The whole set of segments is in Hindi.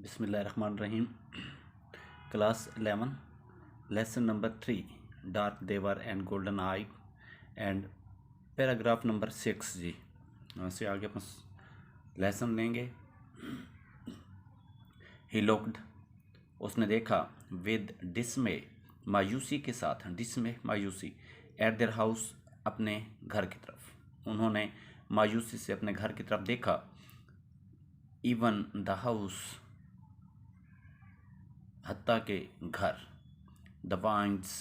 बिस्मिल्लाहिर्रहमानिर्रहीम। Class 11 lesson number 3 dark they were and golden eye and paragraph number 6 जी। यहाँ से आगे अपन लेसन लेंगे। ही लुक्ड, उसने देखा, विद डिसमे, मायूसी के साथ, डिसमे मायूसी, एट देयर हाउस, अपने घर की तरफ। उन्होंने मायूसी से अपने घर की तरफ देखा। इवन द हाउस, हत्ता के घर, द वाइंड्स,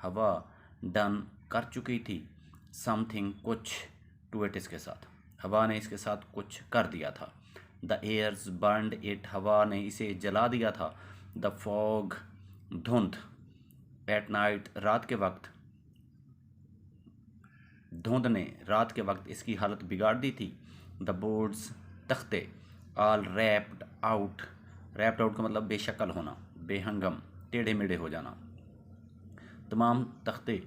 हवा, डन, कर चुकी थी, समथिंग, कुछ, टू इट, इसके साथ, हवा ने इसके साथ कुछ कर दिया था। द एयर्स बर्नड इट, हवा ने इसे जला दिया था। द फॉग, धुंध, एट नाइट, रात के वक्त, धुंध ने रात के वक्त इसकी हालत बिगाड़ दी थी। द बोर्ड्स, तख्ते, all wrapped out, wrapped out का मतलब बेशक्ल होना, बेहंगम, टेढ़े मेढ़े हो जाना। तमाम तख्ते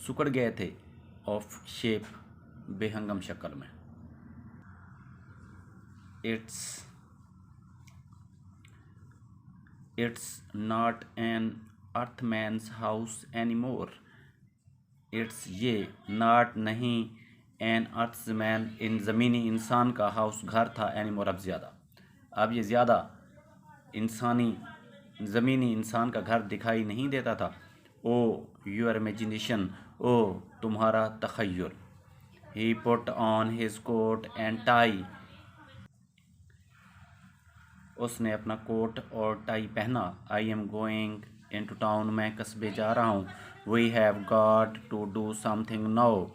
सुकड़ गए थे, ऑफ शेप, बेहंगम शक्ल में। It's not an earthman's house any more, it's, ये, नॉट, नहीं, एन अर्थमैन, इन ज़मीनी इंसान का, हाउस, घर था, एनी मोर, अब ज़्यादा, अब ये ज़्यादा इंसानी, ज़मीनी इंसान का घर दिखाई नहीं देता था। ओ योर इमेजिनेशन, ओ तुम्हारा तखय्युल। He put on his coat and tie, उसने अपना कोट और टाई पहना। I am going in to town, मैं कस्बे जा रहा हूँ। We have got to do something now,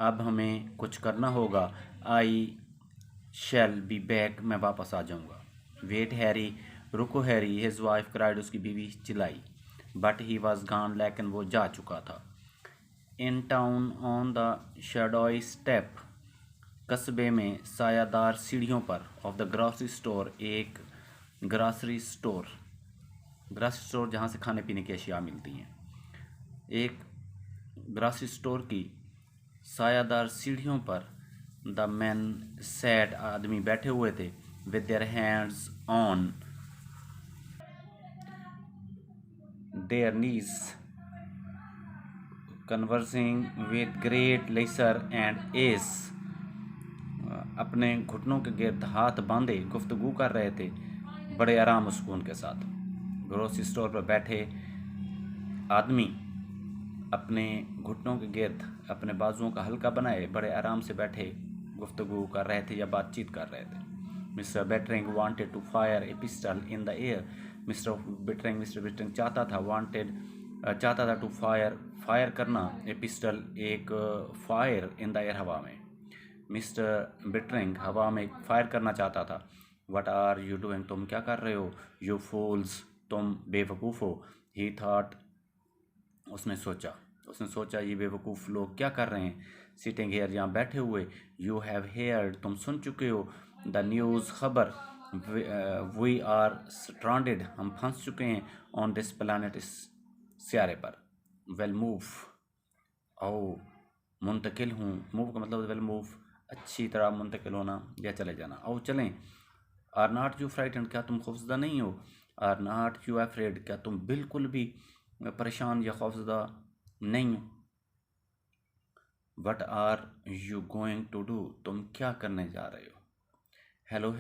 अब हमें कुछ करना होगा। आई शैल बी बैक, मैं वापस आ जाऊँगा। वेट हैरी, रुको हैरी, हिज वाइफ क्राइड, उसकी बीवी चिल्लाई। बट ही वॉज गॉन, लेकिन वो जा चुका था। In town on the shadowy step, कस्बे में सायादार सीढ़ियों पर, ऑफ द ग्रॉसरी स्टोर, एक ग्रॉसरी स्टोर, ग्रॉसरी स्टोर जहाँ से खाने पीने की अशिया मिलती हैं, एक ग्रॉसरी स्टोर की सायादार सीढ़ियों पर, द मैन सैट, आदमी बैठे हुए थे, with their hands on their knees, conversing with great leisure and ease, अपने घुटनों के गिर्द हाथ बांधे गुफ्तगू कर रहे थे बड़े आराम सुकून के साथ। ग्रोसरी स्टोर पर बैठे आदमी अपने घुटनों के गिर्द अपने बाजुओं का हल्का बनाए बड़े आराम से बैठे गुफ्तगू कर रहे थे या बातचीत कर रहे थे। Mister Bittering wanted to fire a pistol in the air, mister Bittering चाहता था टू फायर करना, ए पिस्टल, एक फायर, इन द एयर, हवा में। मिस्टर बेटरिंग हवा में फायर करना चाहता था। वट आर यू डूइंग, तुम क्या कर रहे हो। यू फूल्स, तुम बेवकूफ़ हो। ही थाट, उसने सोचा ये बेवकूफ़ लोग क्या कर रहे हैं। सिटिंग हेयर, यहाँ बैठे हुए। यू हैव हेयर्ड, तुम सुन चुके हो। द न्यूज़, खबर। वी आर स्ट्रांडेड, हम फंस चुके हैं। ऑन दिस प्लानट, इस स्यारे पर। वेल मूव, आओ, मुंतकिल हूँ, मूव का मतलब वेल मूव, अच्छी तरह मुंतकिल होना या चले जाना, आओ चलें। आर नॉट यू फ्राइटेंड, क्या तुम खौफजदा नहीं हो। आर नॉट यू अफ्रेड, क्या तुम बिल्कुल भी परेशान या खौफजदा नहीं हो। What are you going to do, तुम क्या करने जा रहे हो। हेलो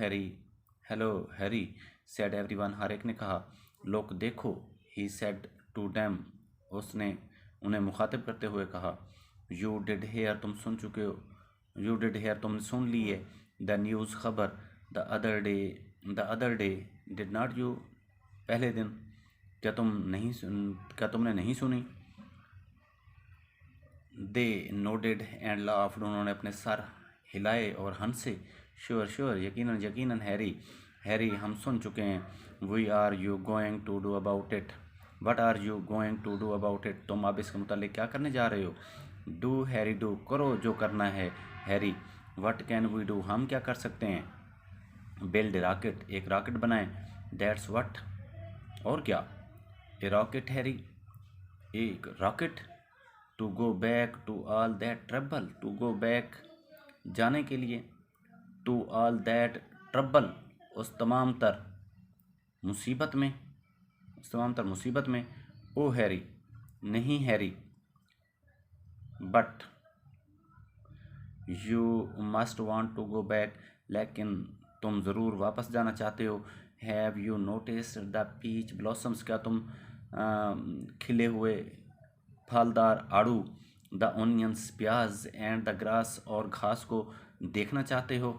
हैरी, सेड एवरीवन, हर एक ने कहा। लोग देखो, ही सेड टू डेम, उसने उन्हें मुखातिब करते हुए कहा। यू डिड हेयर, तुम सुन चुके हो। यू डिड हेयर, तुमने सुन ली है। द न्यूज़, खबर। The other day, did not you, पहले दिन, क्या तुमने नहीं सुनी। दे नोडेड एंड लाफ्ड, उन्होंने अपने सर हिलाए और हंसे। श्योर, यकीनन हैरी, हम सुन चुके हैं। We are you going to do about it, what are you going to do about it, तुम अब इसके मुतालिक क्या करने जा रहे हो। डू हैरी, डू, करो जो करना है Harry. What can we do, हम क्या कर सकते हैं। बिल्ड रॉकेट, एक रॉकेट बनाएं। दैट्स वट, और क्या। ए रॉकेट हैरी, एक rocket. To go back to all that trouble, to go back, जाने के लिए। टू ऑल दैट ट्रबल, उस तमाम तर मुसीबत में, तमाम तर मुसीबत में। ओ हैरी, नहीं Harry, but you must want to go back, लेकिन तुम ज़रूर वापस जाना चाहते हो। Have you notice the peach blossoms, क्या तुम खिले हुए फलदार आड़ू, द ओनियंस प्याज, एंड द ग्रास और घास को देखना चाहते हो।